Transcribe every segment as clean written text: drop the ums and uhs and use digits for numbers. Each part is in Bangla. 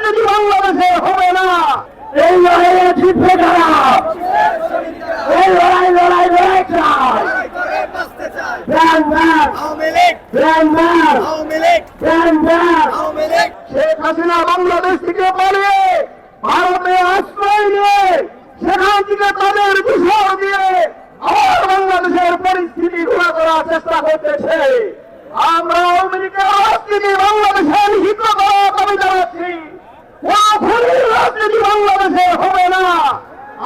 রাজনীতি বাংলাদেশে হবে না। এই লড়াইয়ে জিতবে কারা? এই লড়াই লড়াই লড়াই চাই। শেখ হাসিনা বাংলাদেশ থেকে পালিয়ে ভারতে আশ্রয় নিয়ে সেখান থেকে তাদের বিষয় দিয়ে আবার বাংলাদেশের পরিস্থিতি ঘোরা করার চেষ্টা করতেছে। আমরা আওয়ামী লীগের রাজনীতি বাংলাদেশে নিষিদ্ধ করার দাবি জানাচ্ছি। রাজনীতি বাংলাদেশে হবে না।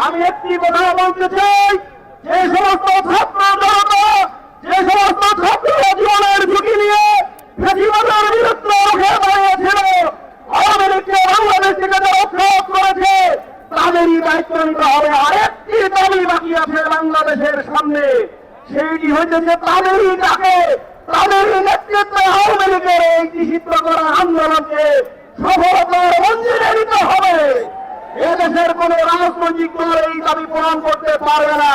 আমি একটি কথা বলতে চাই, যে সমস্ত ছাত্র জনতা, যে সমস্ত ছাত্র জীবনের ঝুঁকি নিয়ে ফ্যাসিবাদের বিরুদ্ধে রুখে দাঁড়িয়েছিল, আওয়ামী লীগকে বাংলাদেশ থেকে রক্ষা করেছে, তাদেরই দায়িত্ব নিতে হবে। আরেকটি দাবি বাকি আছে বাংলাদেশের সামনে, সেইটি হইতেছে তাদেরই ডাকে, তাদেরই নেতৃত্বে আওয়ামী লীগের এই নিষিদ্ধ করা আন্দোলনকে সফলতার মঞ্জিলে নিতে হবে। এদেশের কোন রাজনৈতিক দল এই দাবি পূরণ করতে পারবে না।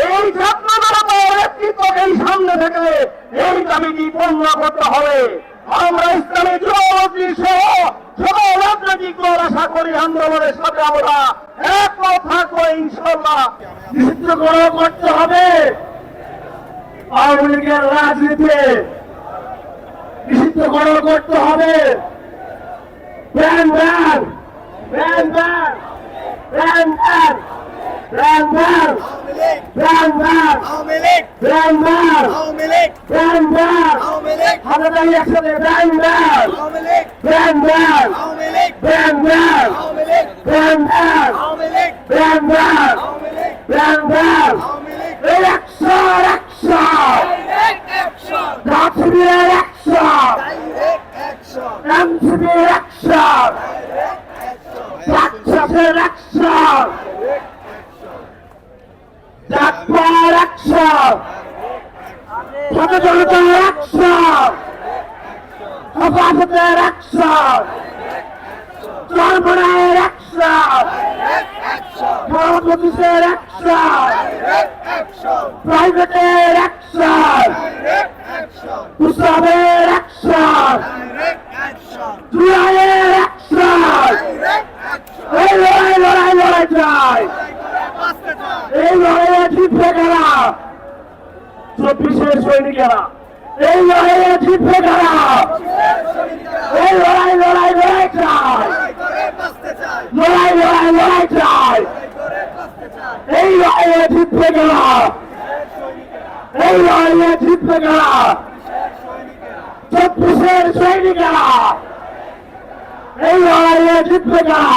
এই ছাত্র জনতার নেতৃত্বকেই সামনে থেকে এই দাবিটি পূর্ণ করতে হবে। আমরা ইসলামী যুবমন্ত্রী সহ সকল রাজনৈতিক দল আশা করি আন্দোলনের সাথে আমরা একমত থাকবো ইনশাল্লাহ। নিষিদ্ধ করতে হবে আওয়ামী লীগের রাজনীতি, নিষিদ্ধ করতে হবে। Ban ban ban ban ban ban ban ban ban ban ban ban ban ban হাজার একসাথে ban ban ban ban ban ban ban ban ban ban ban ban action action রাজনীতির অ্যাকশন এমসিপির অ্যাকশন রাক্ষসের অ্যাকশন জাতপার অ্যাকশন সচেতনতার অ্যাকশন হেফাজতের অ্যাকশন চরমনায়ের অ্যাকশন মহাপুলিশের অ্যাকশন প্রাইভেটের অ্যাকশন উৎসবের অ্যাকশন জুলাইয়ের অ্যাকশন। এই লড়াই লড়াই লড়াই চাই। এই লড়াইয়ে জিতবে কারা? 24-এর সৈনিকেরা। এই লড়াইয়ে জিতবে কারা? এই লড়াই লড়াই লড়াই চাই। লড়াই লড়াই লড়াই চাই। এই লড়াইয়ে জিতবে কারা? এই লড়াইয়ে জিতবে কারা? 24-এর সৈনিকেরা। এই লড়াইয়ে জিতবে কারা?